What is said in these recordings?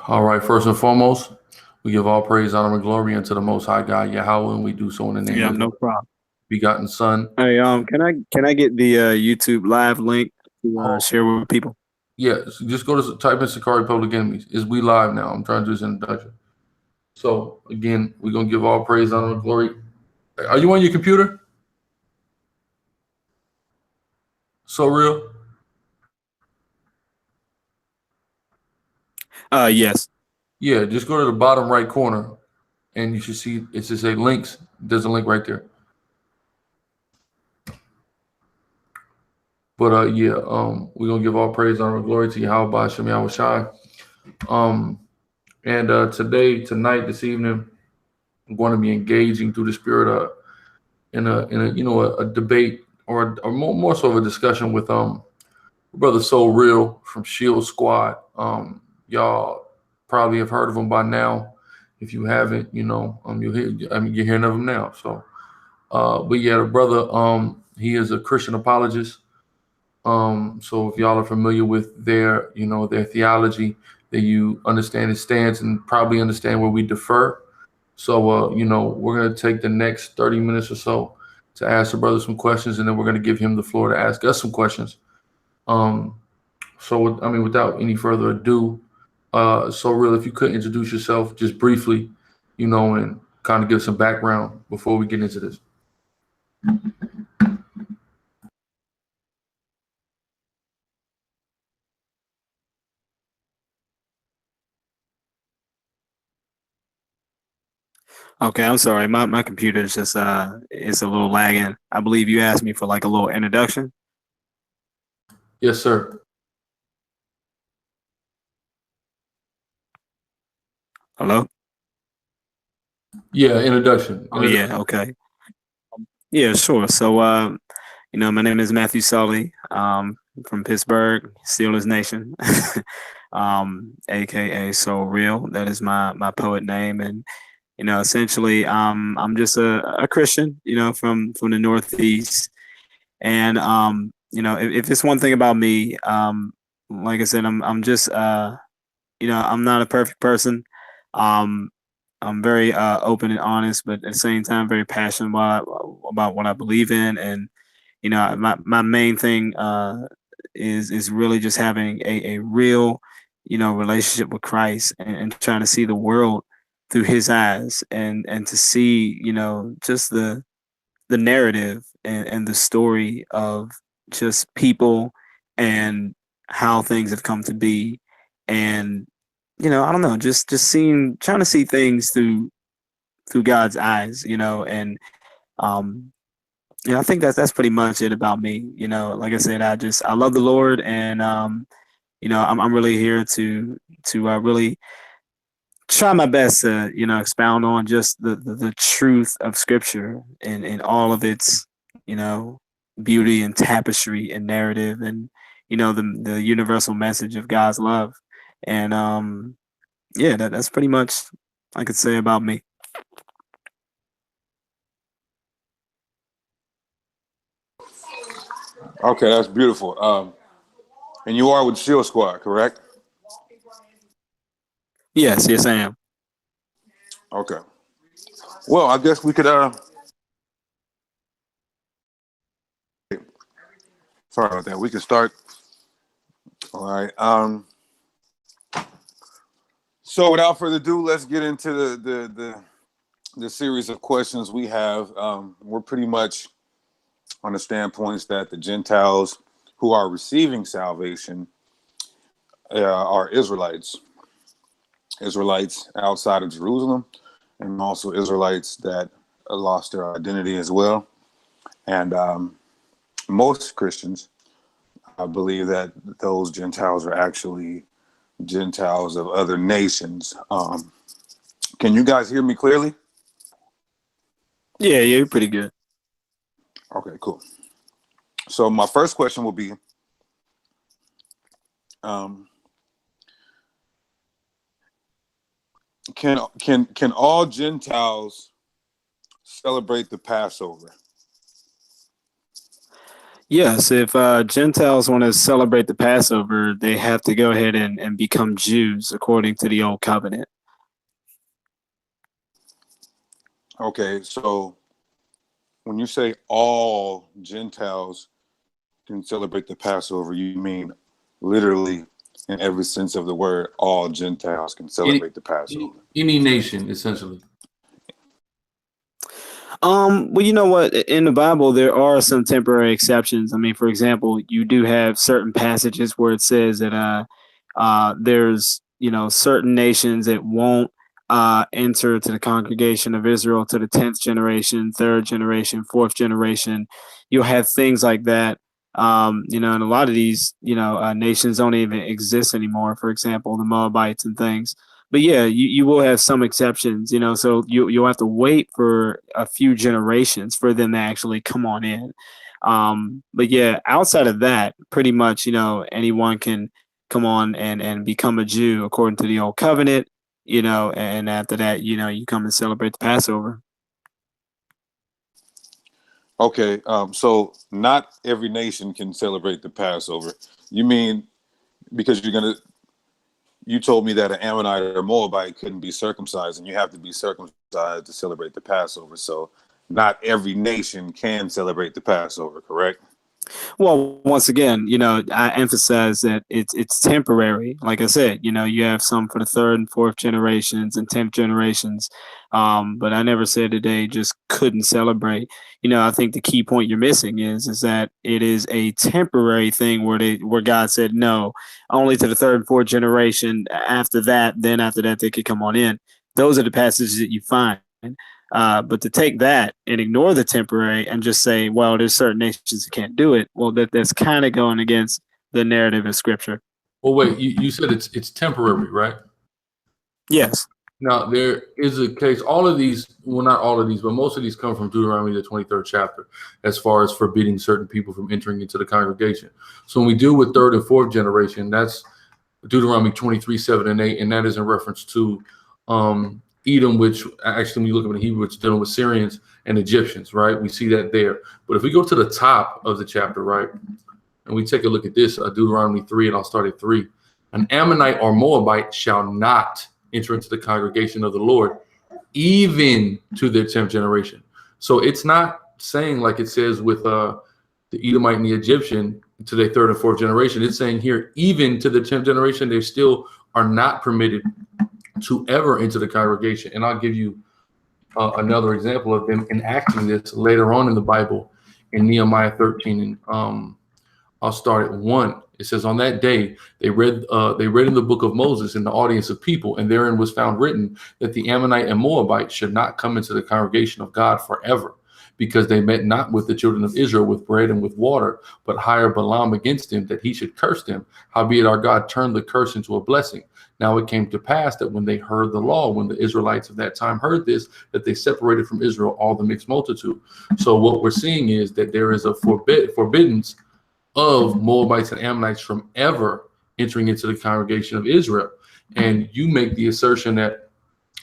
All right, first and foremost, we give all praise, honor, and glory unto the Most High God, Yahweh, and we do so in the name Yeah, of no His problem. begotten Son. Hey, can I get the YouTube live link to Oh, share with people? yeah, so just go to type in Sicarii Public Enemies. Is we live now? I'm trying to do this introduction. So again, we're gonna give all praise, honor, and glory. Are you on your computer? So real? Yes. Yeah, just go to the bottom right corner, and you should see it should say links. There's a link right there. But yeah, we're gonna give all praise, honor, and glory to Yahweh by Shem Yahweh Shai. Um, and tonight, this evening, I'm going to be engaging through the Spirit in a a debate or more so of a discussion with brother Ssoreal from Sheild Squad. Y'all probably have heard of him by now. If you haven't, you're hearing of him now. So, but yeah, the brother, he is a Christian apologist. So if y'all are familiar with their theology, that you understand his stance and probably understand where we defer. So, we're going to take the next 30 minutes or so to ask the brother some questions, and then we're going to give him the floor to ask us some questions. Um, without any further ado, so real, if you could introduce yourself just briefly, and kind of give some background before we get into this. Okay, I'm sorry. My computer is just it's a little lagging. I believe you asked me for like a little introduction. Yes, sir. Hello? Yeah, introduction. Oh yeah, okay. Yeah, sure. So my name is Matthew Sully, from Pittsburgh, Steelers Nation. AKA So Real. That is my poet name. And essentially, I'm just a Christian, from the Northeast. And if it's one thing about me, like I said, I'm just I'm not a perfect person. Um, I'm very open and honest, but at the same time, very passionate about what I believe in. And my main thing is really just having a real relationship with Christ, and trying to see the world through His eyes, and to see just the narrative, and the story of just people, and how things have come to be. And I don't know, just trying to see things through God's eyes, and um I think that's pretty much it about me. Like I said, I love the Lord. And I'm really here to really try my best to expound on just the truth of Scripture, and all of its you know beauty and tapestry and narrative, and the universal message of God's love. And yeah, that's pretty much I could say about me. Okay, that's beautiful. And you are with Shield Squad, correct? Yes, I am. Okay. Well, I guess we could. Sorry about that. We can start. All right. So without further ado, let's get into the series of questions we have. We're pretty much on the standpoints that the Gentiles who are receiving salvation are Israelites outside of Jerusalem, and also Israelites that lost their identity as well. And most Christians believe that those Gentiles are actually Gentiles of other nations. Can you guys hear me clearly? Yeah, you're pretty good. Okay, cool. So my first question will be, can all Gentiles celebrate the Passover? Yes, if Gentiles want to celebrate the Passover, they have to go ahead and become Jews according to the Old Covenant. Okay, so when you say all Gentiles can celebrate the Passover, you mean literally in every sense of the word, all Gentiles can celebrate the Passover. Any nation, essentially. Well, you know what? In the Bible, there are some temporary exceptions. I mean, for example, you do have certain passages where it says that there's certain nations that won't enter to the congregation of Israel to the 10th generation, third generation, fourth generation. You'll have things like that. And a lot of these nations don't even exist anymore. For example, the Moabites and things. But yeah, you will have some exceptions, so you'll have to wait for a few generations for them to actually come on in. But yeah, outside of that, pretty much, anyone can come on and become a Jew according to the Old Covenant, and after that, you come and celebrate the Passover. Okay, so not every nation can celebrate the Passover. You mean because you told me that an Ammonite or a Moabite couldn't be circumcised, and you have to be circumcised to celebrate the Passover. So not every nation can celebrate the Passover, correct? Well, once again, I emphasize that it's temporary. Like I said, you have some for the third and fourth generations and 10th generations. But I never said that they just couldn't celebrate. I think the key point you're missing is that it is a temporary thing where God said no, only to the third and fourth generation. After that, they could come on in. Those are the passages that you find. But to take that and ignore the temporary and just say, well, there's certain nations that can't do it. Well, that's kind of going against the narrative of Scripture. Well, wait, you said it's temporary, right? Yes. Now, there is a case, all of these, well, not all of these, but most of these come from Deuteronomy, the 23rd chapter, as far as forbidding certain people from entering into the congregation. So when we deal with third and fourth generation, that's Deuteronomy 23, 7 and 8, and that is in reference to Edom, which actually, when you look at the Hebrew, it's dealing with Syrians and Egyptians, right? We see that there. But if we go to the top of the chapter, right, and we take a look at this, Deuteronomy 3, and I'll start at 3. An Ammonite or Moabite shall not enter into the congregation of the Lord, even to their 10th generation. So it's not saying like it says with the Edomite and the Egyptian to their third and fourth generation. It's saying here, even to the 10th generation, they still are not permitted to ever enter the congregation. And I'll give you another example of them enacting this later on in the Bible in Nehemiah 13. And I'll start at 1. It says, on that day, they read in the book of Moses in the audience of people, and therein was found written that the Ammonite and Moabite should not come into the congregation of God forever, because they met not with the children of Israel with bread and with water, but hired Balaam against him, that he should curse them. Howbeit our God turned the curse into a blessing. Now it came to pass that when they heard the law, when the Israelites of that time heard this, that they separated from Israel all the mixed multitude. So what we're seeing is that there is a forbiddance of Moabites and Ammonites from ever entering into the congregation of Israel. And you make the assertion that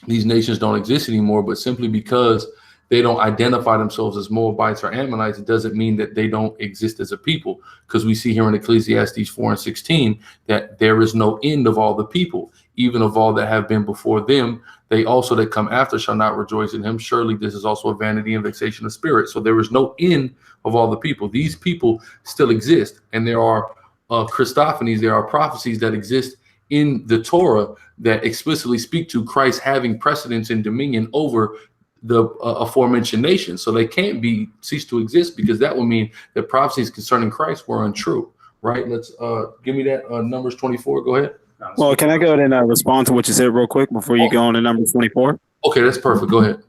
these nations don't exist anymore, but simply because they don't identify themselves as Moabites or Ammonites, it doesn't mean that they don't exist as a people, because we see here in Ecclesiastes 4 and 16 that there is no end of all the people, even of all that have been before them. They also that come after shall not rejoice in him. Surely this is also a vanity and vexation of spirit. So there is no end of all the people. These people still exist, and there are Christophanies, there are prophecies that exist in the Torah that explicitly speak to Christ having precedence and dominion over the aforementioned nations. So they can't cease to exist, because that would mean that prophecies concerning Christ were untrue, right? Let's give me that Numbers 24. Go ahead. Well, can I go ahead and respond to what you said real quick before you go on to number 24? Okay, that's perfect. Go ahead.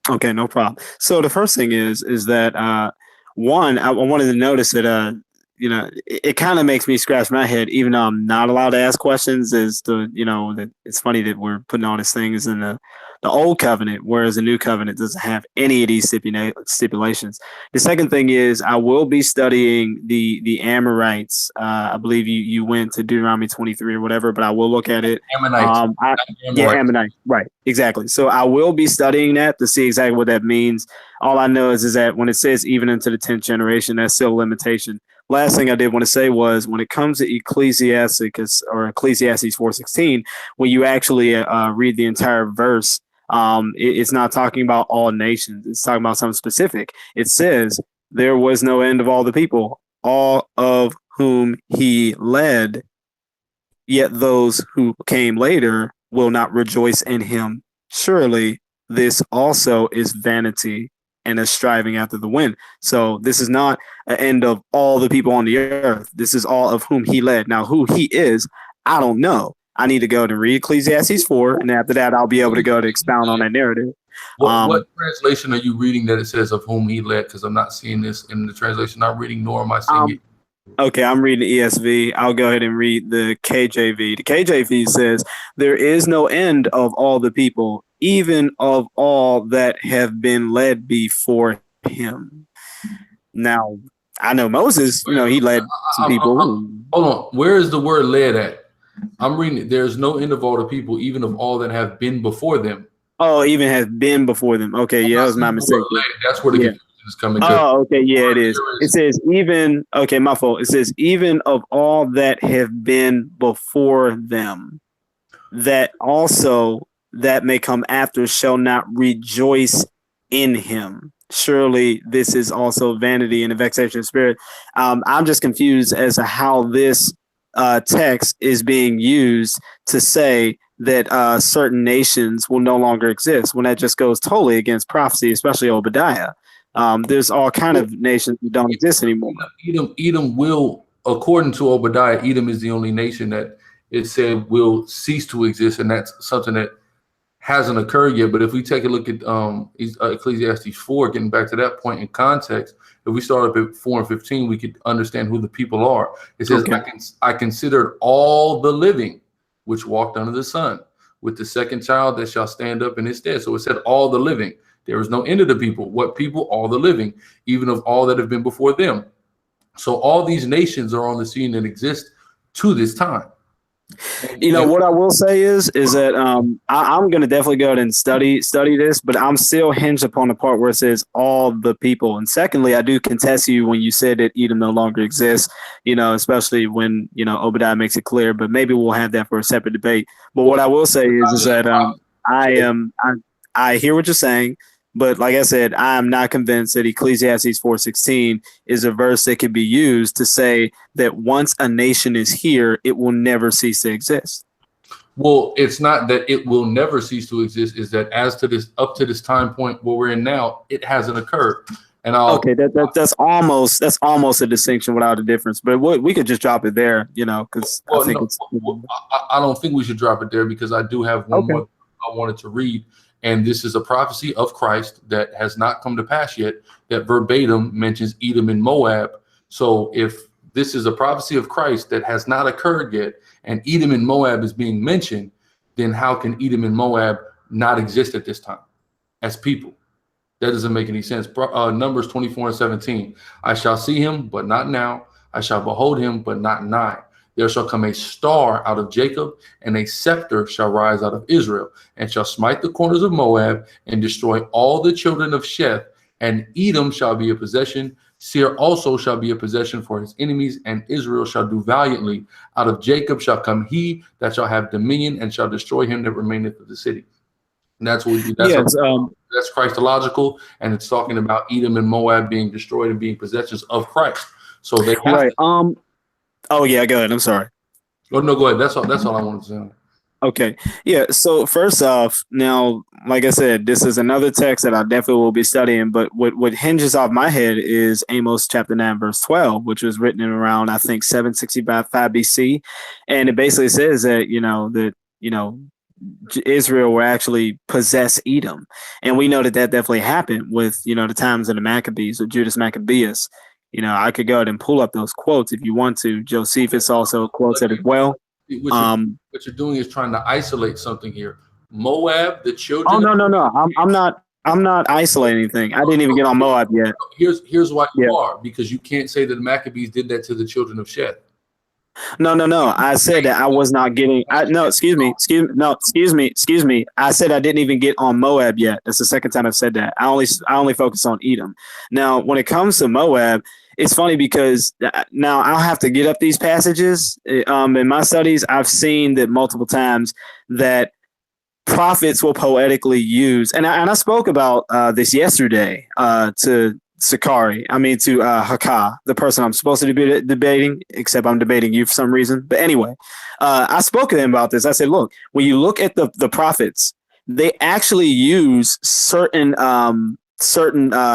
Okay, no problem. So the first thing is that one, I wanted to notice that it kind of makes me scratch my head, even though I'm not allowed to ask questions, as to that it's funny that we're putting all these things in the old covenant, whereas the new covenant doesn't have any of these stipulations. The second thing is I will be studying the Amorites. I believe you went to Deuteronomy 23 or whatever, but I will look at it. Ammonites. Yeah, Ammonite. Right. Exactly. So I will be studying that to see exactly what that means. All I know is that when it says even into the 10th generation, that's still a limitation. last thing I did want to say was when it comes to Ecclesiastes or Ecclesiastes 4:16, when you actually read the entire verse, it's not talking about all nations. It's talking about something specific. It says, there was no end of all the people, all of whom he led, yet those who came later will not rejoice in him. Surely this also is vanity and a striving after the wind. So this is not an end of all the people on the earth. This is all of whom he led. Now, who he is, I don't know. I need to go to read Ecclesiastes 4, and after that, I'll be able to go to expound on that narrative. What translation are you reading that it says of whom he led? Because I'm not seeing this in the translation I'm reading, nor am I seeing it. Okay, I'm reading the ESV. I'll go ahead and read the KJV. The KJV says, there is no end of all the people, even of all that have been led before him. Now, I know Moses, he led some people. Hold on. Where is the word led at? I'm reading it. There's no end of all the people, even of all that have been before them. Oh, even has been before them. Okay, yeah, that was my mistake. That's where the confusion is coming to. Oh, okay, yeah, it is. It says even, okay, my fault. It says even of all that have been before them, that also that may come after shall not rejoice in him. Surely this is also vanity and a vexation of spirit. I'm just confused as to how this text is being used to say that certain nations will no longer exist, when that just goes totally against prophecy, especially Obadiah. There's all kind of nations that don't exist anymore. Edom will, according to Obadiah, Edom is the only nation that it said will cease to exist, and that's something that hasn't occurred yet. But if we take a look at Ecclesiastes 4, getting back to that point in context, if we start up at 4 and 15, we could understand who the people are. It says, okay. I considered all the living which walked under the sun, with the second child that shall stand up in his stead. So it said all the living. There is no end of the people. What people? All the living, even of all that have been before them. So all these nations are on the scene that exist to this time. What I will say is that I'm going to definitely go ahead and study this, but I'm still hinged upon the part where it says all the people. And secondly, I do contest you when you said that Edom no longer exists, especially when, Obadiah makes it clear, but maybe we'll have that for a separate debate. But what I will say is that I hear what you're saying. But like I said, I am not convinced that Ecclesiastes 4:16 is a verse that can be used to say that once a nation is here, it will never cease to exist. Well, it's not that it will never cease to exist. Is that up to this time point where we're in now, it hasn't occurred. And that's almost a distinction without a difference. But we could just drop it there, because I don't think we should drop it there, because I do have one more I wanted to read. And this is a prophecy of Christ that has not come to pass yet, that verbatim mentions Edom and Moab. So if this is a prophecy of Christ that has not occurred yet, and Edom and Moab is being mentioned, then how can Edom and Moab not exist at this time as people? That doesn't make any sense. Numbers 24 and 17. I shall see him, but not now. I shall behold him, but not nigh. There shall come a star out of Jacob, and a scepter shall rise out of Israel, and shall smite the corners of Moab, and destroy all the children of Sheth. And Edom shall be a possession. Seir also shall be a possession for his enemies, and Israel shall do valiantly. Out of Jacob shall come he that shall have dominion, and shall destroy him that remaineth of the city. And that's what we do. That's Christological, and it's talking about Edom and Moab being destroyed and being possessions of Christ. So they have Oh yeah, go ahead. I'm sorry. Oh no, go ahead. That's all I wanted to say. Okay. Yeah. So first off, now, like I said, this is another text that I definitely will be studying. But what hinges off my head is Amos chapter 9, verse 12, which was written in around, I think, 765 BC, and it basically says that Israel will actually possess Edom, and we know that definitely happened with the times of the Maccabees or Judas Maccabeus. I could go ahead and pull up those quotes if you want to. Josephus also quotes it as well. What you're doing is trying to isolate something here. Moab, the children. Oh no! I'm not isolating anything. I didn't even get on Moab yet. Here's why you are, because you can't say that the Maccabees did that to the children of Sheth. No. I said that I was not getting. No, excuse me. Excuse me. I said I didn't even get on Moab yet. That's the second time I've said that. I only focus on Edom. Now, when it comes to Moab, it's funny because now I'll have to get up these passages. In my studies, I've seen that multiple times that prophets will poetically use, and I spoke about this yesterday to Sicarii, to Haka, the person I'm supposed to be debating, except I'm debating you for some reason. But anyway, I spoke to him about this. I said, look, when you look at the prophets, they actually use certain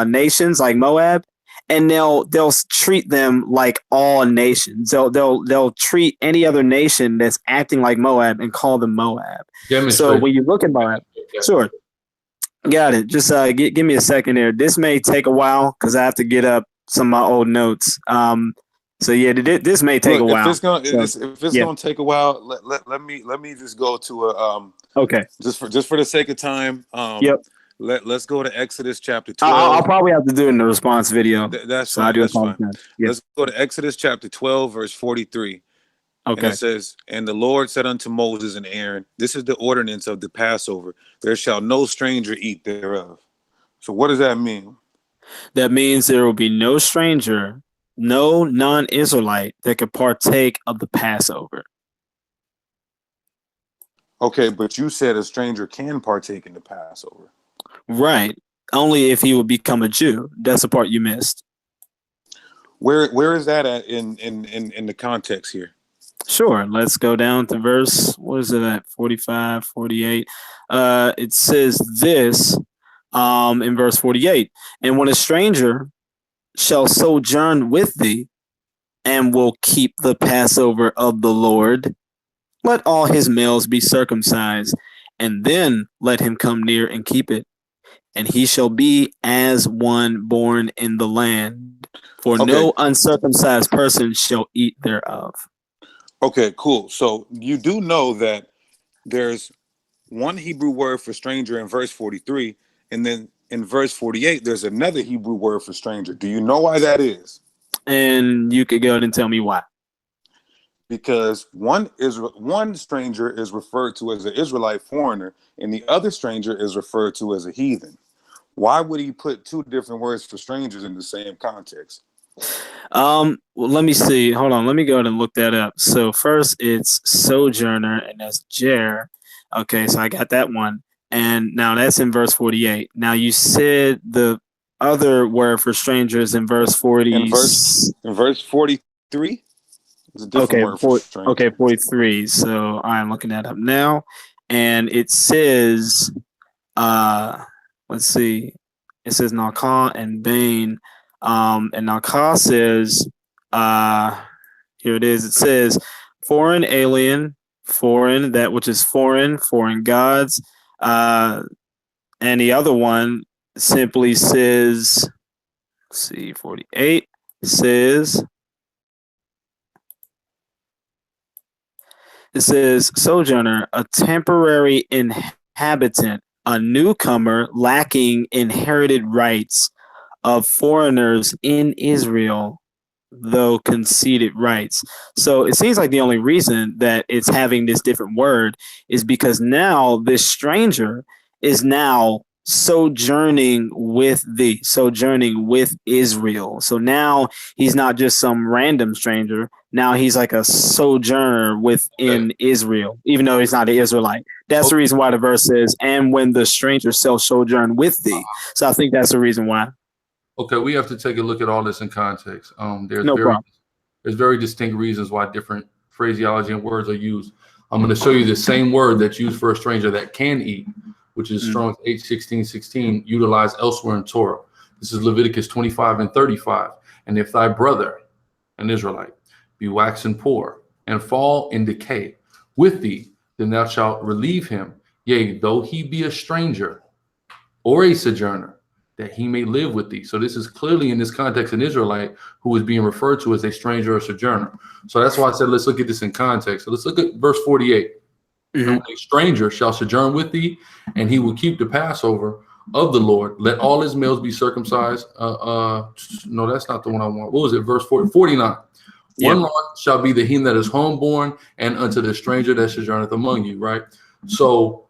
nations like Moab, and they'll treat them like all nations. They'll treat any other nation that's acting like Moab and call them Moab. So when you look at Moab, sure. Got it. Just give me a second there. This may take a while because I have to get up some of my old notes. So yeah, this may take a while. If it's gonna take a while, let me just go to a okay. Just for the sake of time. Yep. Let's go to Exodus chapter 12. I'll probably have to do it in the response video. That's fine. That's fine. Yeah. Let's go to Exodus chapter 12, verse 43. Okay. And it says, and the Lord said unto Moses and Aaron, this is the ordinance of the Passover. There shall no stranger eat thereof. So what does that mean? That means there will be no stranger, no non-Israelite that could partake of the Passover. Okay, but you said a stranger can partake in the Passover. Right. Only if he would become a Jew. That's the part you missed. Where is that at in the context here? Sure. Let's go down to verse, what is it at? 45, 48. It says this in verse 48. And when a stranger shall sojourn with thee and will keep the Passover of the Lord, let all his males be circumcised, and then let him come near and keep it. And he shall be as one born in the land, for no uncircumcised person shall eat thereof. Okay, cool. So you do know that there's one Hebrew word for stranger in verse 43, and then in verse 48, there's another Hebrew word for stranger. Do you know why that is? And you could go ahead and tell me why. Because one stranger is referred to as an Israelite foreigner, and the other stranger is referred to as a heathen. Why would he put two different words for strangers in the same context? Well, let me see. Hold on. Let me go ahead and look that up. So first it's sojourner, and that's jer. Okay, so I got that one. And now that's in verse 48. Now you said the other word for strangers in verse 40. In verse 43? It's a different word for stranger. Okay, 43. So I'm looking that up now. And it says, let's see. It says Nakah and Bain. And Nakah says, here it is. It says, foreign, alien, foreign, that which is foreign, foreign gods. And the other one simply says, let's see, 48 says, it says, sojourner, a temporary inhabitant, a newcomer lacking inherited rights of foreigners in Israel, though conceded rights. So it seems like the only reason that it's having this different word is because now this stranger is now sojourning with thee, sojourning with Israel. So now he's not just some random stranger. Now he's like a sojourner within Israel, even though he's not an Israelite. That's the reason why the verse says, and when the stranger shall sojourn with thee. So I think that's the reason why. Okay, we have to take a look at all this in context. There's very distinct reasons why different phraseology and words are used. I'm going to show you the same word that's used for a stranger that can eat, which is Strong's 8:16:16, utilized elsewhere in Torah. This is Leviticus 25:35. And if thy brother, an Israelite, be waxen poor and fall in decay with thee, then thou shalt relieve him, yea, though he be a stranger or a sojourner, that he may live with thee. So this is clearly in this context an Israelite who is being referred to as a stranger or sojourner. So that's why I said let's look at this in context. So let's look at verse 48. A stranger shall sojourn with thee, and he will keep the Passover of the Lord. Let all his males be circumcised. No, that's not the one I want. What was it? Verse 49. One law shall be to him that is homeborn and unto the stranger that sojourneth among you, right? So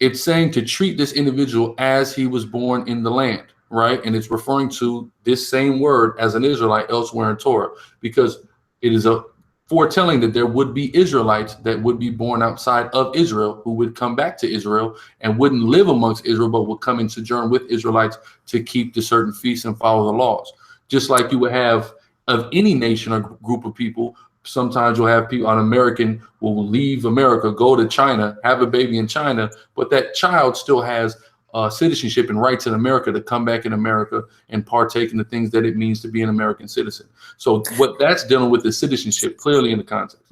it's saying to treat this individual as he was born in the land, right? And it's referring to this same word as an Israelite elsewhere in Torah, because it is a foretelling that there would be Israelites that would be born outside of Israel who would come back to Israel and wouldn't live amongst Israel, but would come and sojourn with Israelites to keep the certain feasts and follow the laws. Just like you would have of any nation or group of people. Sometimes you'll have people, an American will leave America, go to China, have a baby in China, but that child still has citizenship and rights in America to come back in America and partake in the things that it means to be an American citizen. So what that's dealing with is citizenship, clearly in the context.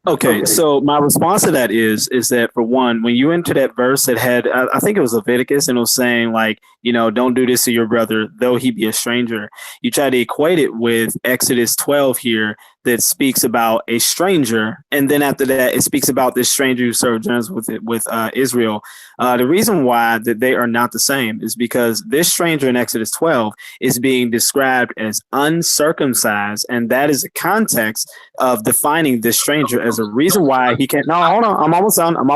Okay, so my response to that is that, for one, when you enter that verse that had, I think it was Leviticus, and it was saying, like, you know, don't do this to your brother, though he be a stranger. You try to equate it with Exodus 12 here that speaks about a stranger. And then after that, it speaks about this stranger who sojourns with Israel. The reason why that they are not the same is because this stranger in Exodus 12 is being described as uncircumcised. And that is the context of defining this stranger as a reason why he can't. No, hold on. I'm almost done. Hold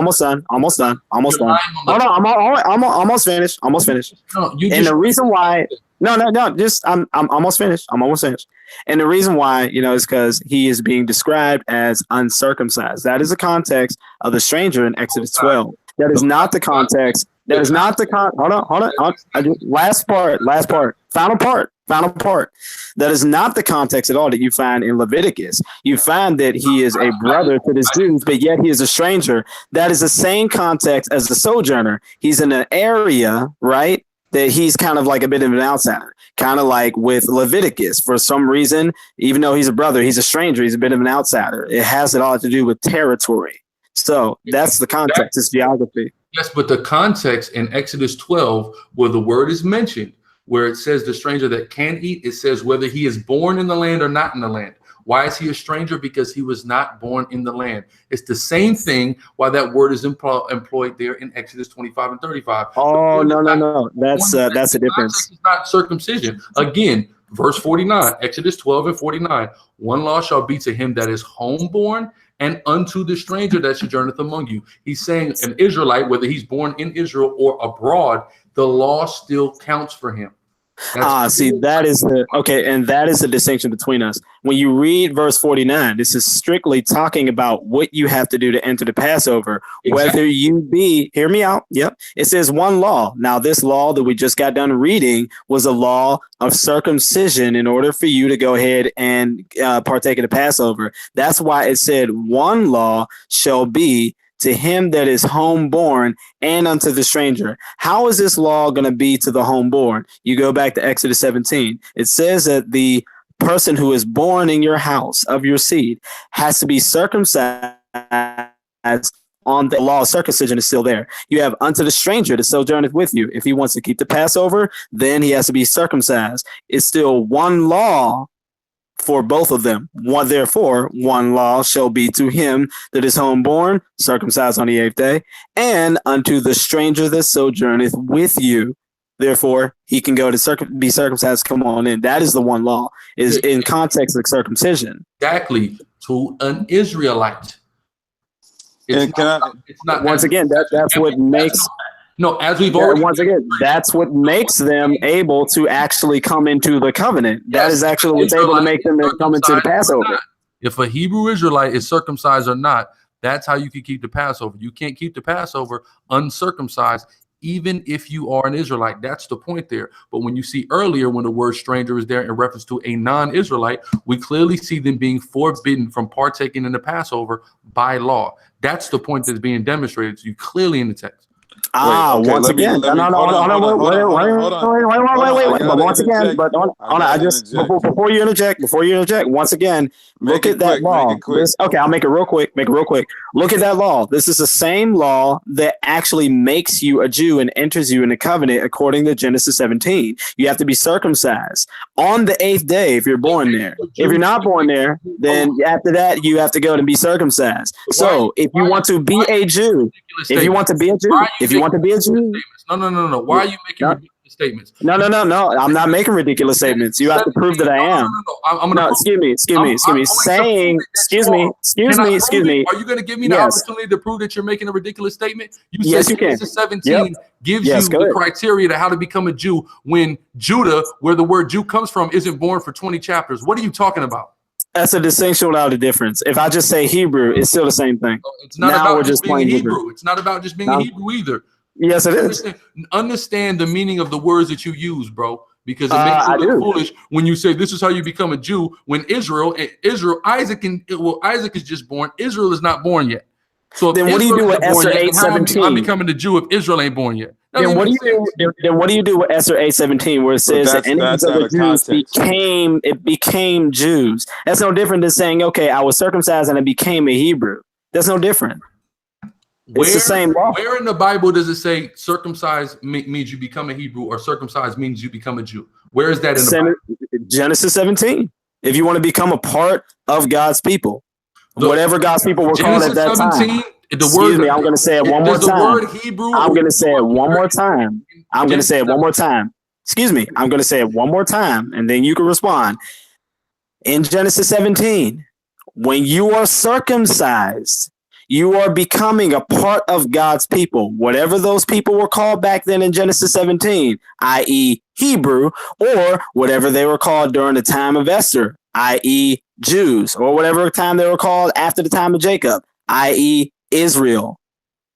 on. I'm almost finished. No, and the reason why, just I'm almost finished. And the reason why, you know, is because he is being described as uncircumcised. That is the context of the stranger in Exodus 12. That is not the context. That is not the hold on. Last part. Final part. That is not the context at all that you find in Leviticus. You find that he is a brother to this Jews, but yet he is a stranger. That is the same context as the sojourner. He's in an area, right, that he's kind of like a bit of an outsider, kind of like with Leviticus. For some reason, even though he's a brother, he's a stranger, he's a bit of an outsider. It has it all to do with territory. So that's the context, it's geography. Yes, but the context in Exodus 12, where the word is mentioned, where it says the stranger that can eat, it says whether he is born in the land or not in the land. Why is he a stranger? Because he was not born in the land. It's the same thing why that word is employed there in Exodus 25 and 35. Oh, no. That's a difference. It's not circumcision. Again, verse 49, Exodus 12 and 49. One law shall be to him that is homeborn and unto the stranger that sojourneth among you. He's saying an Israelite, whether he's born in Israel or abroad, the law still counts for him. See, that is and that is the distinction between us. When you read verse 49, this is strictly talking about what you have to do to enter the Passover. Exactly. Whether you be, hear me out. Yep. It says one law. Now, this law that we just got done reading was a law of circumcision in order for you to go ahead and partake of the Passover. That's why it said one law shall be to him that is homeborn and unto the stranger. How is this law going to be to the homeborn? You go back to Exodus 17. It says that the person who is born in your house of your seed has to be circumcised. On the law of circumcision is still there. You have unto the stranger that sojourneth with you. If he wants to keep the Passover, then he has to be circumcised. It's still one law for both of them. Therefore, one law shall be to him that is homeborn, circumcised on the 8th day, and unto the stranger that sojourneth with you. Therefore, he can go to be circumcised. Come on in. That is the one law, is in context of circumcision. Exactly. To an Israelite. It's not. Once again, that's what makes. No, as we've already. Once again, that's what makes them able to actually come into the covenant. That is actually what's able to make them come into the Passover. If a Hebrew Israelite is circumcised or not, that's how you can keep the Passover. You can't keep the Passover uncircumcised, even if you are an Israelite. That's the point there. But when you see earlier, when the word stranger is there in reference to a non-Israelite, we clearly see them being forbidden from partaking in the Passover by law. That's the point that's being demonstrated to you clearly in the text. Once again, wait. But once again, before you interject, once again, look at that law. Okay, I'll make it real quick. Look at that law. This is the same law that actually makes you a Jew and enters you in the covenant according to Genesis 17. You have to be circumcised on the 8th day if you're born there. If you're not born there, then after that you have to go and be circumcised. So if you want to be a Jew, No. Why are you making ridiculous statements. No. I'm not making ridiculous statements. You have to prove that I am. No. I'm gonna excuse me. Saying, excuse me. Are you going to give me the opportunity to prove that you're making a ridiculous statement? You said Genesis 17 gives you the criteria to how to become a Jew when Judah, where the word Jew comes from, isn't born for 20 chapters. What are you talking about? That's a distinction without a difference. If I just say Hebrew, it's still the same thing. It's not about just being Hebrew. It's not about just being Hebrew either. Yes, it is. Understand the meaning of the words that you use, bro, because it makes you look foolish when you say this is how you become a Jew. When Isaac is just born. Israel is not born yet. So then what do you do with Esther 8:17? I'm becoming a Jew if Israel ain't born yet. Then what do you do with Esther 8:17 where it says that any of the Jews became Jews? That's no different than saying, okay, I was circumcised and I became a Hebrew. That's no different. It's the same law. Where in the Bible does it say circumcised means you become a Hebrew or circumcised means you become a Jew? Where is that in the Bible? Genesis 17. If you want to become a part of God's people, whatever God's people were called at that time. Excuse me, I'm going to say it one more time. I'm going to say it one more time. I'm going to say it one more time. Excuse me, I'm going to say it one more time, and then you can respond. In Genesis 17, when you are circumcised, you are becoming a part of God's people, whatever those people were called back then in Genesis 17, i.e. Hebrew, or whatever they were called during the time of Esther, i.e. Jews, or whatever time they were called after the time of Jacob, i.e. Israel.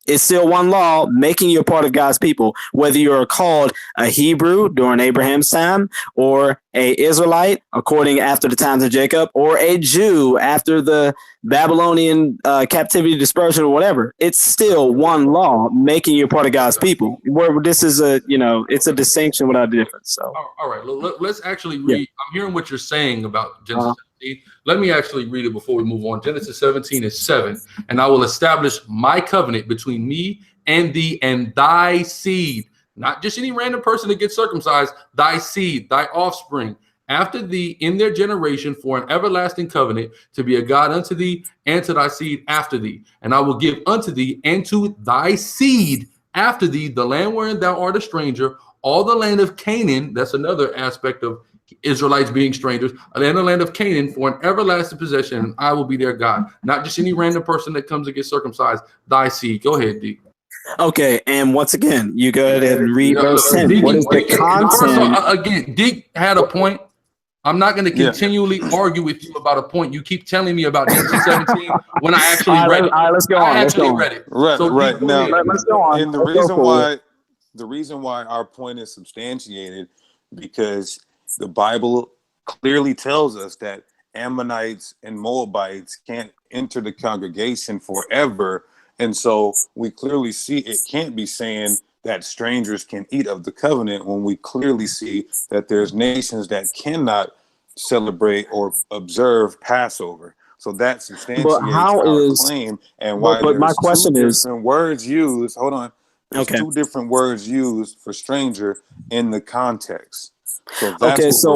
It's still one law making you a part of God's people, whether you're called a Hebrew during Abraham's time or a Israelite according after the times of Jacob or a Jew after the Babylonian captivity dispersion or whatever. It's still one law making you a part of God's people. Where this is it's a distinction without a difference. So all right, let's actually read. I'm hearing what you're saying about Genesis 17. Let me actually read it before we move on. Genesis 17 is 7. And I will establish my covenant between me and thee and thy seed. Not just any random person that gets circumcised. Thy seed, thy offspring, after thee in their generation for an everlasting covenant to be a God unto thee and to thy seed after thee. And I will give unto thee and to thy seed after thee the land wherein thou art a stranger, all the land of Canaan. That's another aspect of Israelites being strangers, in the land of Canaan for an everlasting possession, and I will be their God. Not just any random person that comes and gets circumcised. Thy seed. Go ahead, D. Okay, and once again, you go ahead and read verse 10. What is the content? Again, D had a point. I'm not going to continually argue with you about a point. You keep telling me about Genesis 17 when I actually read it. All right, let's go on. I actually read it. Right now, let's go on. And the reason why our point is substantiated because the Bible clearly tells us that Ammonites and Moabites can't enter the congregation forever. And so we clearly see it can't be saying that strangers can eat of the covenant when we clearly see that there's nations that cannot celebrate or observe Passover. So that substantiates our claim and why my question is different words used. Hold on. There's two different words used for stranger in the context. So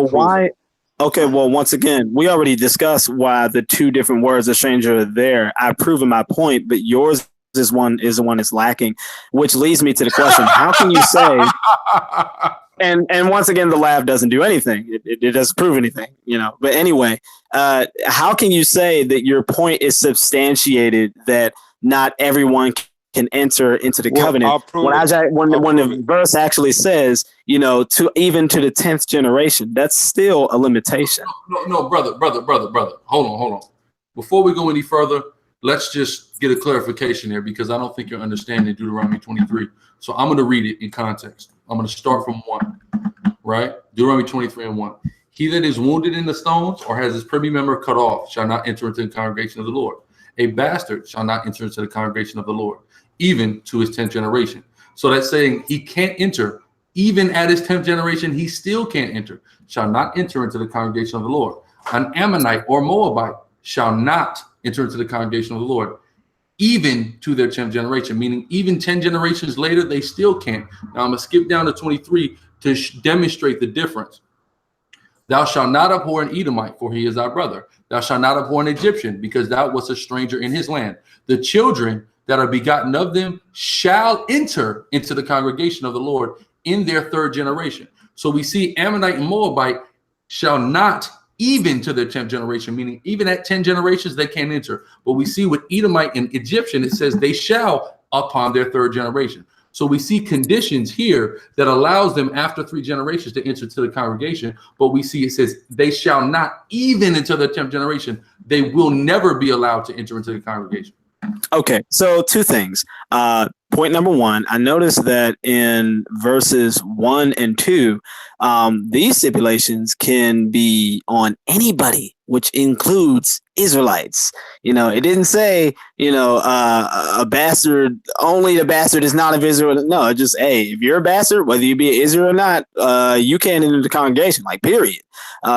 well, once again, we already discussed why the two different words of stranger are there. I've proven my point, but yours is the one that's lacking, which leads me to the question: how can you say? And once again, the lab doesn't do anything; it doesn't prove anything, But anyway, how can you say that your point is substantiated that not everyone can enter into the covenant when the verse actually says, to even to the 10th generation? That's still a limitation. No, brother. Hold on. Before we go any further, let's just get a clarification here because I don't think you're understanding Deuteronomy 23. So I'm going to read it in context. I'm going to start from 1, right? Deuteronomy 23 and 1. He that is wounded in the stones or has his privy member cut off shall not enter into the congregation of the Lord. A bastard shall not enter into the congregation of the Lord, even to his 10th generation. So that's saying he can't enter. Even at his 10th generation, he still can't enter. Shall not enter into the congregation of the Lord. An Ammonite or Moabite shall not enter into the congregation of the Lord, even to their 10th generation, meaning even 10 generations later, they still can't. Now I'm going to skip down to 23 to demonstrate the difference. Thou shalt not abhor an Edomite, for he is thy brother. Thou shalt not abhor an Egyptian, because thou wast a stranger in his land. The children that are begotten of them shall enter into the congregation of the Lord, in their third generation. So we see Ammonite and Moabite shall not even to their 10th generation, meaning even at 10 generations, they can't enter. But we see with Edomite and Egyptian, it says they shall upon their third generation. So we see conditions here that allows them after 3 generations to enter to the congregation. But we see it says they shall not even until their 10th generation. They will never be allowed to enter into the congregation. Okay, so 2 things. Point number 1, I noticed that in verses 1 and 2, these stipulations can be on anybody, which includes Israelites. You know, it didn't say, a bastard, only the bastard is not of Israel. No, it just, hey, if you're a bastard, whether you be Israel or not, you can't enter the congregation, like, period.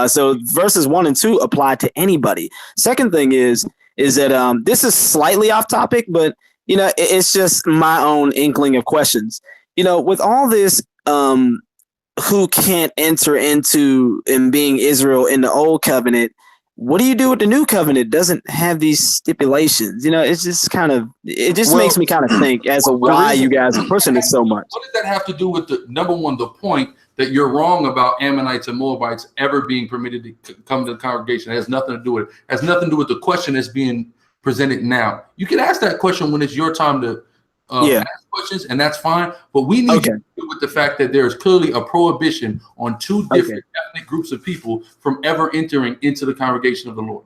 So verses 1 and 2 apply to anybody. Second thing is that this is slightly off topic, but it's just my own inkling of questions. With all this, who can't enter into and being Israel in the old covenant, what do you do with the new covenant? Doesn't have these stipulations. It's just makes me kind of think as to why you guys are pushing it so much. What does that have to do with the number one, the point that you're wrong about Ammonites and Moabites ever being permitted to come to the congregation? It has nothing to do with it. It has nothing to do with the question that's being presented now. You can ask that question when it's your time to ask questions, and that's fine. But we need to deal with the fact that there is clearly a prohibition on 2 different ethnic groups of people from ever entering into the congregation of the Lord.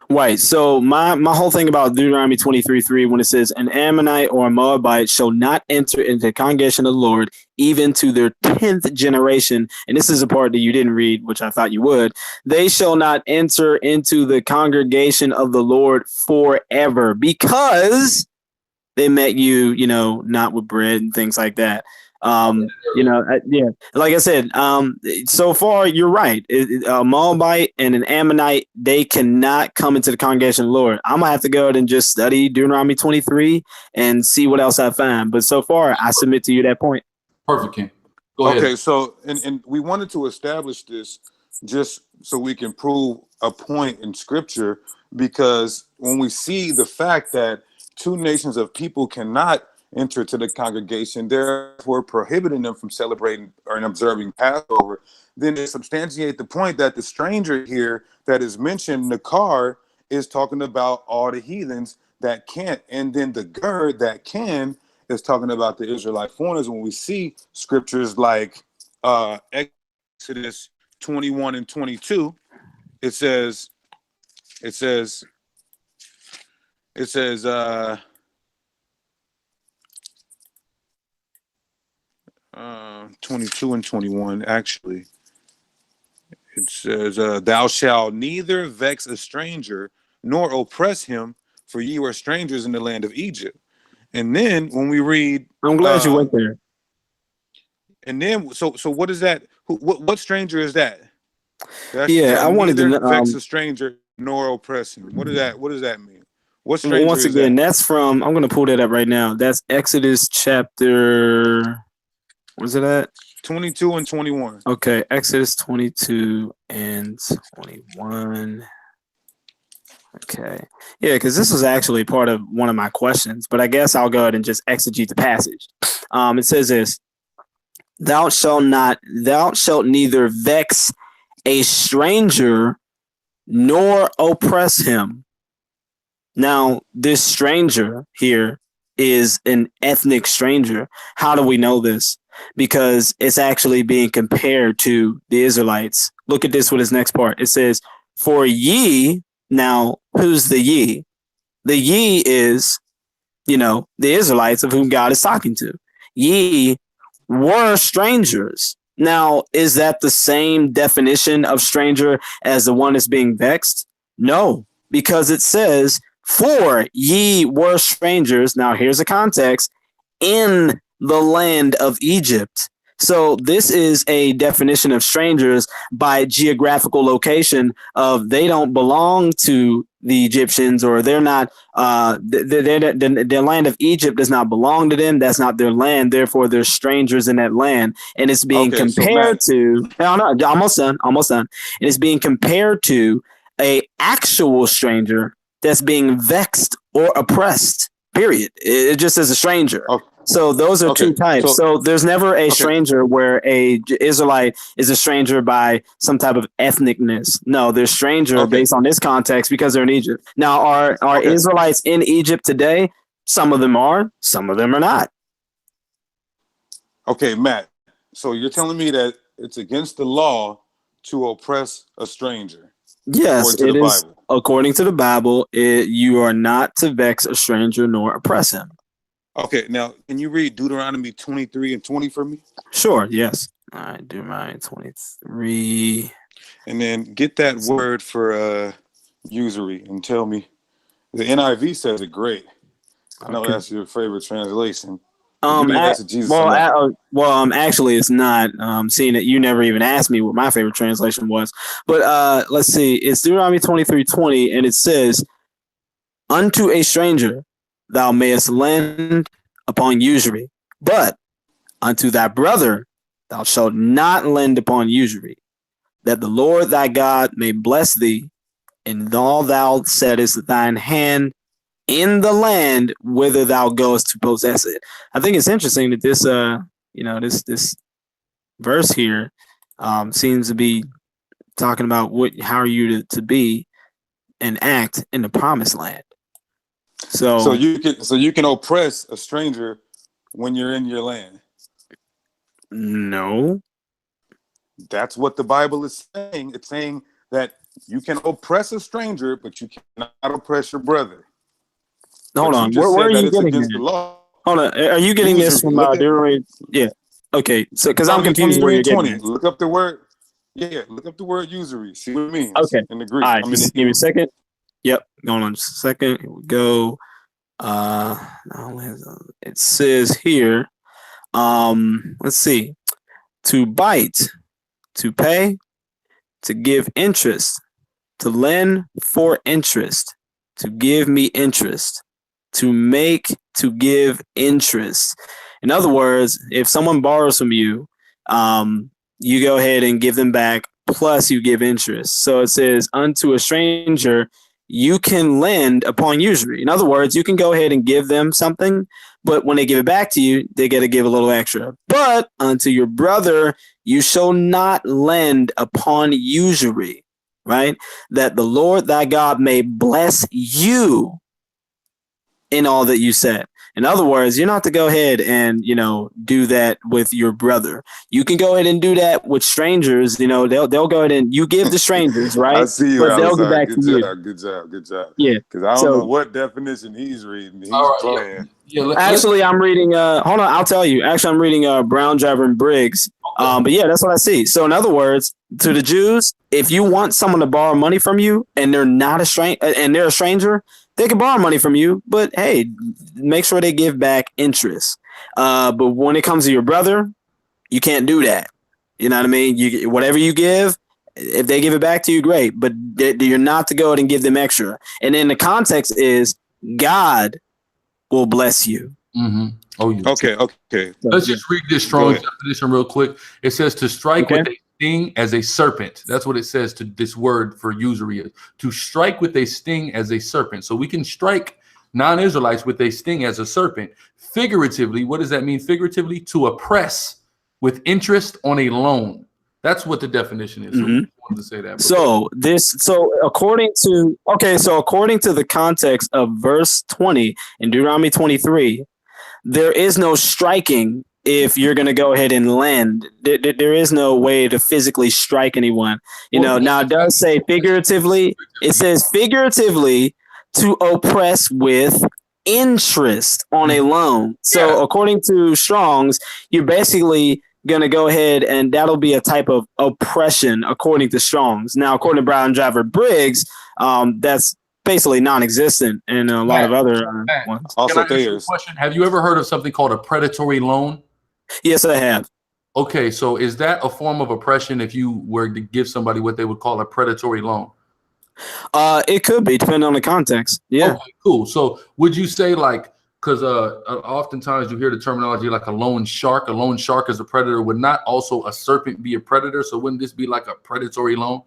Right. So my whole thing about Deuteronomy 23:3, when it says an Ammonite or a Moabite shall not enter into the congregation of the Lord even to their 10th generation. And this is a part that you didn't read, which I thought you would. They shall not enter into the congregation of the Lord forever because they met you, not with bread and things like that. Like I said, so far you're right. A Moabite and an Ammonite, they cannot come into the congregation of the Lord. I'm gonna have to go ahead and just study Deuteronomy 23 and see what else I find. But so far, I submit to you that point. Perfect, Ken. Go ahead. Okay, so and we wanted to establish this just so we can prove a point in Scripture, because when we see the fact that 2 nations of people cannot enter to the congregation, therefore prohibiting them from celebrating or observing Passover, then it substantiates the point that the stranger here that is mentioned, Nakar, is talking about all the heathens that can't. And then the Ger that can is talking about the Israelite foreigners. When we see scriptures like Exodus 21 and 22, it says 22 and 21, actually. It says, thou shalt neither vex a stranger nor oppress him, for ye are strangers in the land of Egypt. And then when we read, I'm glad you went there. And then, so what is that? What stranger is that? I wanted to vex a stranger nor oppress him. What does that mean? What stranger once is again, that? that's from, I'm going to pull that up right now. That's Exodus chapter, where's it at? 22 and 21. Okay, Exodus 22 and 21. Okay. Yeah, because this was actually part of one of my questions, but I guess I'll go ahead and just exegete the passage. It says this, thou shalt neither vex a stranger nor oppress him. Now, this stranger here is an ethnic stranger. How do we know this? Because it's actually being compared to the Israelites. Look at this with his next part. It says, for ye, now who's the ye? The ye is, the Israelites of whom God is talking to. Ye were strangers. Now, is that the same definition of stranger as the one that's being vexed? No, because it says, for ye were strangers. Now, here's the context. In the land of Egypt. So this is a definition of strangers by geographical location of they don't belong to the Egyptians, or they're not, the land of Egypt does not belong to them. That's not their land. Therefore, they're strangers in that land. And it's being compared to, almost done. And it's being compared to a actual stranger that's being vexed or oppressed, period. It just is a stranger. So those are Okay, two types. So there's never a stranger where a Israelite is a stranger by some type of ethnicness. No, they're stranger based on this context because they're in Egypt. Now, are Israelites in Egypt today? Some of them are, some of them are not. Okay, Matt. So you're telling me that it's against the law to oppress a stranger? Yes, it is. Bible. According to the Bible, you are not to vex a stranger nor oppress him. Okay, now can you read Deuteronomy 23 and 20 for me? Sure, yes. All right, Deuteronomy 23. And then get that word for usury and tell me. The NIV says it great. I know that's your favorite translation. Actually, it's not. Seeing that you never even asked me what my favorite translation was, but let's see. It's Deuteronomy 23:20, and it says, "Unto a stranger thou mayest lend upon usury, but unto thy brother thou shalt not lend upon usury, that the Lord thy God may bless thee in all thou settest thine hand in the land whither thou goest to possess it." I think it's interesting that this this verse here seems to be talking about how are you to be and act in the promised land. So you can oppress a stranger when you're in your land. No. That's what the Bible is saying. It's saying that you can oppress a stranger, but you cannot oppress your brother. Hold on. Where are you getting this? Hold on. Are you getting this from Deuteronomy? Yeah. Okay. So, because I'm confused where you're getting it. Look up the word. Yeah. Look up the word usury. See what it means. Okay. In the Greek. All right. Just give me a second. Yep. Hold on just a second. Here we go. It says here. Let's see. To bite, to pay, to give interest, to lend for interest, to give me interest, to make, to give interest. In other words, if someone borrows from you, you go ahead and give them back, plus you give interest. So it says, unto a stranger, you can lend upon usury. In other words, you can go ahead and give them something, but when they give it back to you, they got to give a little extra. But unto your brother, you shall not lend upon usury, right? That the Lord thy God may bless you in all that you said. In other words, you're not to go ahead and, do that with your brother. You can go ahead and do that with strangers. They'll go ahead and you give to strangers, right? I see you. But they'll get back good to job, you. Good job. Yeah. Because I don't know what definition he's reading. He's playing. Actually, I'm reading. Hold on, I'll tell you. Actually, I'm reading Brown, Driver, and Briggs. But yeah, that's what I see. So in other words, to the Jews, if you want someone to borrow money from you and they're not a stranger, they can borrow money from you, but hey, make sure they give back interest. But when it comes to your brother, you can't do that. You know what I mean? Whatever you give, if they give it back to you, great. But you're not to go ahead and give them extra. And then the context is God will bless you. Mm-hmm. Oh, yeah. Okay. Let's just read this strong definition real quick. It says to strike with a sting as a serpent. That's what it says to this word for usury is to strike with a sting as a serpent. So we can strike non-Israelites with a sting as a serpent. Figuratively, what does that mean? Figuratively, to oppress with interest on a loan. That's what the definition is. So I wanted to say that. According to the context of verse 20 in Deuteronomy 23, there is no striking if you're going to go ahead and lend. There is no way to physically strike anyone. Now it does say figuratively. It says figuratively to oppress with interest on a loan. So according to Strong's, you're basically going to go ahead and that'll be a type of oppression according to Strong's. Now, according to Brown, Driver, Briggs, that's basically non-existent in a lot of other ones. Also, question: have you ever heard of something called a predatory loan? Yes, I have. Okay, so is that a form of oppression if you were to give somebody what they would call a predatory loan? It could be, depending on the context. Yeah. Okay, cool. So would you say because oftentimes you hear the terminology like a loan shark. A loan shark is a predator. Would not also a serpent be a predator? So wouldn't this be like a predatory loan?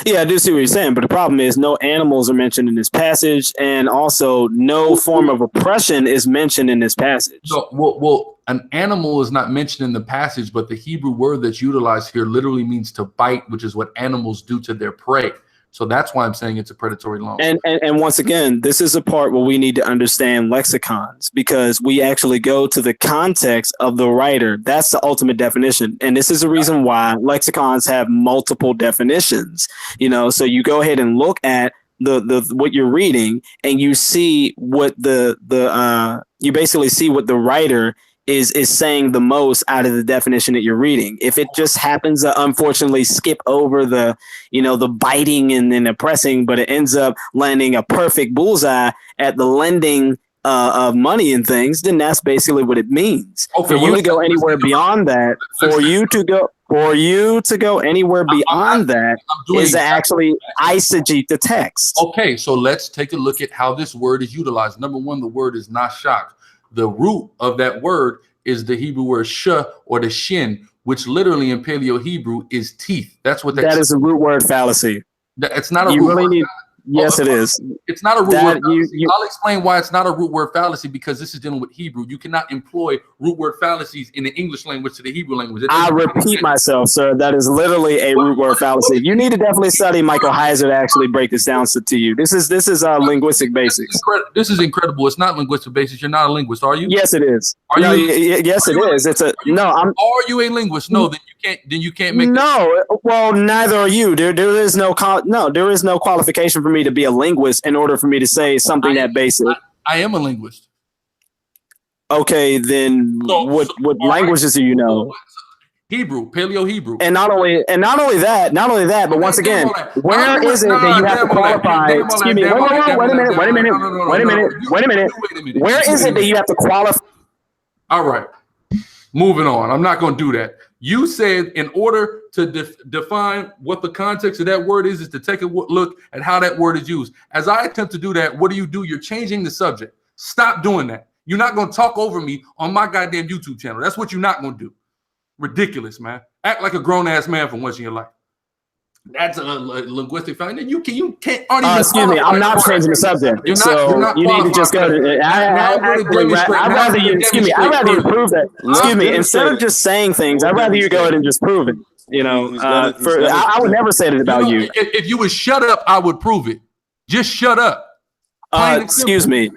Yeah, I do see what you're saying, but the problem is no animals are mentioned in this passage, and also no form of oppression is mentioned in this passage. No, well, an animal is not mentioned in the passage, but the Hebrew word that's utilized here literally means to bite, which is what animals do to their prey. So that's why I'm saying it's a predatory loan. And once again, this is a part where we need to understand lexicons, because we actually go to the context of the writer. That's the ultimate definition. And this is the reason why lexicons have multiple definitions. You know, so you go ahead and look at the what you're reading, and you see what you basically see what the writer is saying the most out of the definition that you're reading. If it just happens to unfortunately skip over the, you know, the biting and then oppressing, but it ends up landing a perfect bullseye at the lending of money and things, then that's basically what it means. Okay, for you to go anywhere beyond that, for you to go anywhere beyond that is to actually eisegete the text. Okay, so let's take a look at how this word is utilized. Number one, the word is nashak. The root of that word is the Hebrew word sh or the shin, which literally in Paleo Hebrew is teeth. That's what that is a root word fallacy. It's not a root word. Yes, it is. It's not a root word fallacy. I'll explain why it's not a root word fallacy, because this is dealing with Hebrew. You cannot employ root word fallacies in the English language to the Hebrew language. I repeat myself, sir. That is literally a root word fallacy. You need to definitely study Michael Heiser to actually break this down to you. This is linguistic basics. This is incredible. It's not linguistic basics. You're not a linguist, are you? Yes, it is. Yes, it is. It's a no. Are you a linguist? No, then you can't make. No, well, neither are you. There is no qualification for me to be a linguist in order for me to say something that basic. I am a linguist. Okay, then what languages do you know? Hebrew, Paleo Hebrew. And not only that, but once again, where is it that you have to qualify? Excuse me. Wait a minute. Where is it that you have to qualify? All right. Moving on. I'm not going to do that. You said in order to define what the context of that word is to take a look at how that word is used. As I attempt to do that, what do? You're changing the subject. Stop doing that. You're not going to talk over me on my goddamn YouTube channel. That's what you're not going to do. Ridiculous, man. Act like a grown-ass man for once in your life. That's a linguistic fact. You can't. Excuse me. I'm not changing the subject. You need to just go. I'd rather you. Excuse me. I'd rather you prove that. Excuse me. Instead of just saying things, I'd rather you go ahead and just prove it. You know, I would never say that about you. If you would shut up, I would prove it. Just shut up. Excuse me.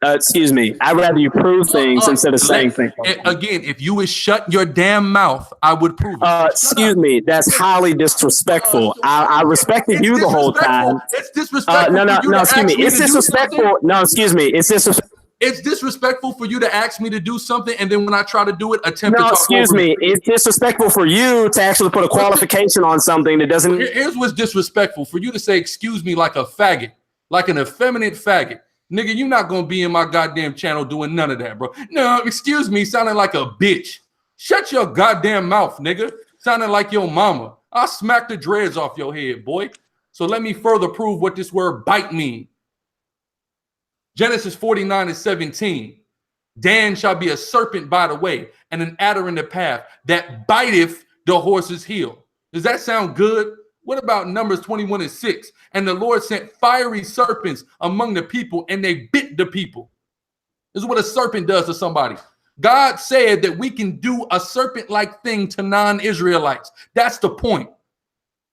Excuse me. I'd rather you prove things instead of saying things. Again, if you would shut your damn mouth, I would prove it. Excuse me. That's highly disrespectful. I respected you the whole time. It's disrespectful. No, excuse me. It's disrespectful. No, excuse me. It's disrespectful. It's disrespectful for you to ask me to do something, and then when I try to do it, attempt to talk excuse over me. It's disrespectful for you to actually put a qualification on something that doesn't. Here's what's disrespectful: for you to say "excuse me" like a faggot, like an effeminate faggot. Nigga, you're not gonna be in my goddamn channel doing none of that, bro. No, excuse me, sounding like a bitch. Shut your goddamn mouth, nigga. Sounding like your mama. I'll smack the dreads off your head, boy. So let me further prove what this word bite means. Genesis 49:17. Dan shall be a serpent by the way, and an adder in the path that biteth the horse's heel. Does that sound good? What about Numbers 21:6? And the Lord sent fiery serpents among the people, and they bit the people. This is what a serpent does to somebody. God said that we can do a serpent-like thing to non-Israelites. That's the point.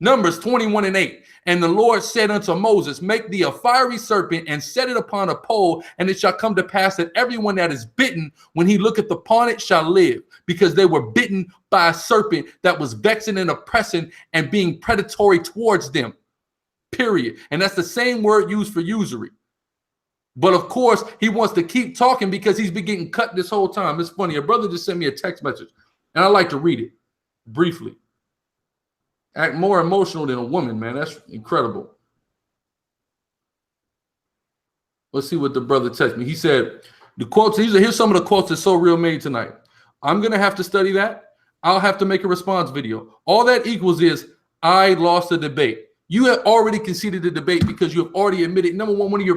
Numbers 21:8. And the Lord said unto Moses, make thee a fiery serpent and set it upon a pole, and it shall come to pass that everyone that is bitten, when he looketh upon it, shall live, because they were bitten by a serpent that was vexing and oppressing and being predatory towards them. Period. And that's the same word used for usury. But of course, he wants to keep talking because he's been getting cut this whole time. It's funny. A brother just sent me a text message, and I like to read it briefly. Act more emotional than a woman, man. That's incredible. Let's see what the brother texted me. He said, the quotes, here's some of the quotes that Ssoreal made tonight. I'm going to have to study that. I'll have to make a response video. All that equals is I lost the debate. You have already conceded the debate because you have already admitted, number one, one of your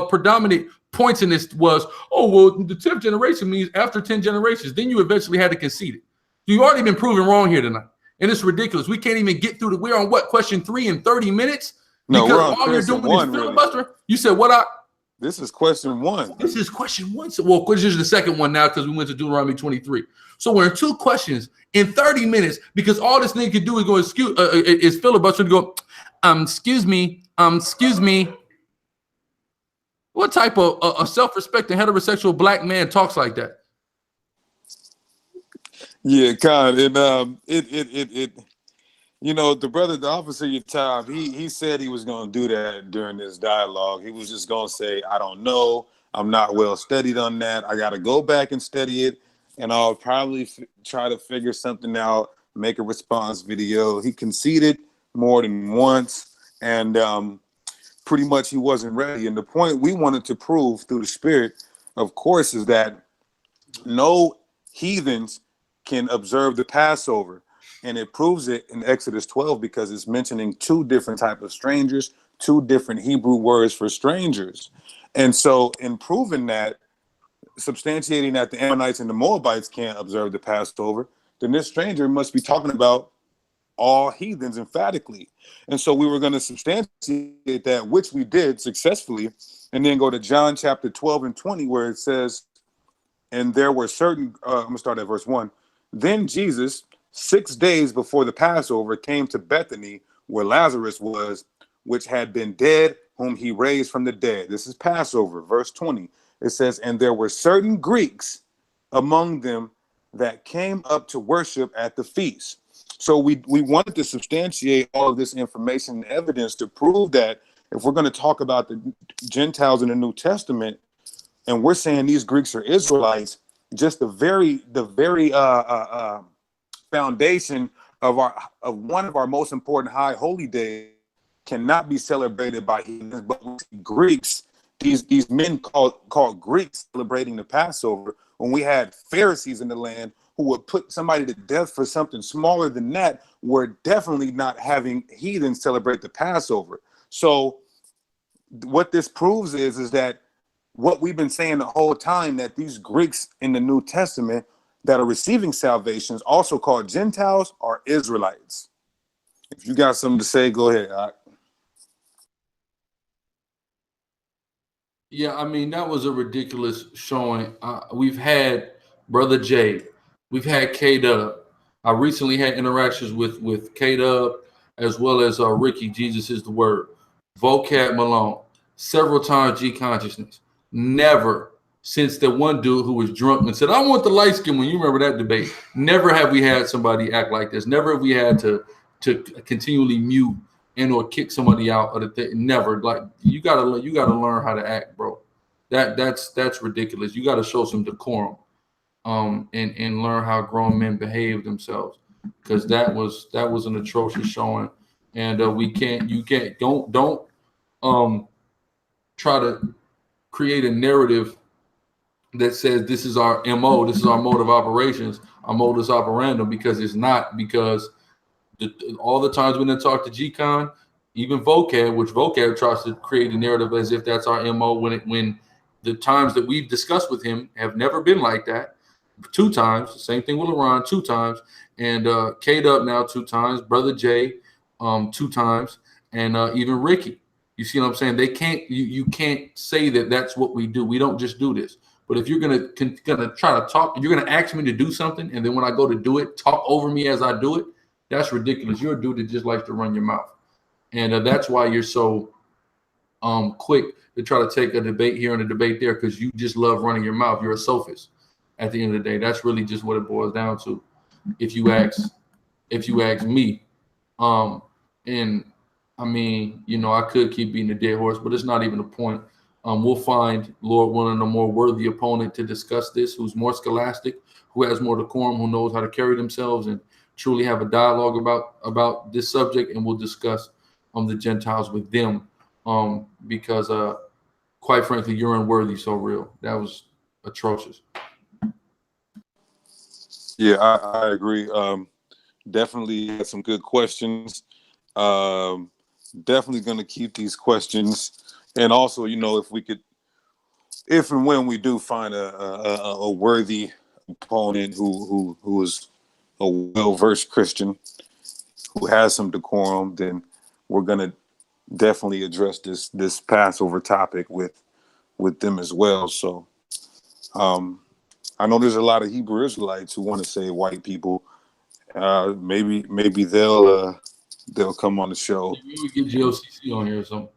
predominant points in this was, oh, well, the 10th generation means after 10 generations. Then you eventually had to concede it. You've already been proven wrong here tonight. And it's ridiculous. We can't even get through the, we're on what, question 3 in 30 minutes? No, Because we're on all you're question doing one, is really. filibuster. You said what? This is question 1. This is question 1. So, well, this is the second one now because we went to Deuteronomy 23. So we're in 2 questions in 30 minutes because all this thing can do is go is filibuster to go, excuse me. What type of a self-respecting heterosexual black man talks like that? Yeah, Con, and it you know, the brother, the officer your time, he said he was going to do that during this dialogue. He was just going to say, I don't know, I'm not well studied on that, I got to go back and study it, and I'll probably try to figure something out, make a response video. He conceded more than once, and pretty much he wasn't ready. And the point we wanted to prove through the Spirit, of course, is that no heathens can observe the Passover. And it proves it in Exodus 12 because it's mentioning 2 different types of strangers, 2 different Hebrew words for strangers. And so in proving that, substantiating that the Ammonites and the Moabites can't observe the Passover, then this stranger must be talking about all heathens emphatically. And so we were going to substantiate that, which we did successfully, and then go to John chapter 12 and 20, where it says, and there were certain, I'm going to start at verse 1. Then Jesus, 6 days before the Passover, came to Bethany, where Lazarus was, which had been dead, whom he raised from the dead. This is Passover, verse 20. It says, and there were certain Greeks among them that came up to worship at the feast. So we wanted to substantiate all of this information and evidence to prove that if we're going to talk about the Gentiles in the New Testament, and we're saying these Greeks are Israelites, just the very foundation of one of our most important high holy days cannot be celebrated by heathens, but Greeks, these men called Greeks, celebrating the Passover, when we had Pharisees in the land who would put somebody to death for something smaller than that, we're definitely not having heathens celebrate the Passover. So what this proves is that what we've been saying the whole time, that these Greeks in the New Testament that are receiving salvations, also called Gentiles, are Israelites. If you got something to say, go ahead. Yeah, I mean, that was a ridiculous showing. We've had Brother Jay. We've had K-Dub. I recently had interactions with K-Dub as well as Ricky, Jesus is the Word. Vocab Malone. Several times G Consciousness. Never, since the one dude who was drunk and said, I want the light skin one. You remember that debate. Never have we had somebody act like this. Never have we had to continually mute and or kick somebody out of the thing. Never. Like you gotta learn how to act, bro. That's ridiculous. You gotta show some decorum, and learn how grown men behave themselves, because that was an atrocious showing, and don't try to create a narrative that says this is our MO, this is our mode of operations, our modus operandum, because it's not. Because all the times when they talk to G-Con, even Vocab, which Vocab tries to create a narrative as if that's our MO, when the times that we've discussed with him have never been like that. 2 times, same thing with LaRon, 2 times, and K-Dub now 2 times, Brother Jay 2 times, and even Ricky. You see what I'm saying? They can't. You can't say that that's what we do. We don't just do this. But if you're gonna try to talk, you're gonna ask me to do something, and then when I go to do it, talk over me as I do it. That's ridiculous. You're a dude that just likes to run your mouth, and that's why you're so quick to try to take a debate here and a debate there, because you just love running your mouth. You're a sophist. At the end of the day, that's really just what it boils down to. If you ask me, and I mean, you know, I could keep beating a dead horse, but it's not even the point. We'll find, Lord willing, a more worthy opponent to discuss this, who's more scholastic, who has more decorum, who knows how to carry themselves and truly have a dialogue about this subject, and we'll discuss the Gentiles with them, because quite frankly, you're unworthy. So real. That was atrocious. Yeah, I agree. Definitely had some good questions. Definitely going to keep these questions, and also, you know, if and when we do find a worthy opponent who is a well-versed Christian who has some decorum, then we're gonna definitely address this Passover topic with them as well. So I know there's a lot of Hebrew Israelites who want to say white people. Maybe they'll come on the show. Maybe we get GOCC on here or something.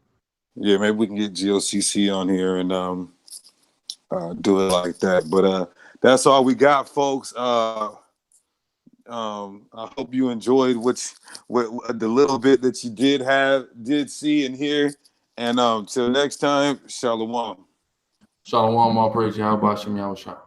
Yeah, maybe we can get GOCC on here and do it like that. But that's all we got, folks. I hope you enjoyed what the little bit that you did see and hear. And till next time, Shalom. Shalom, all praise Yahweh Shem Yahushua.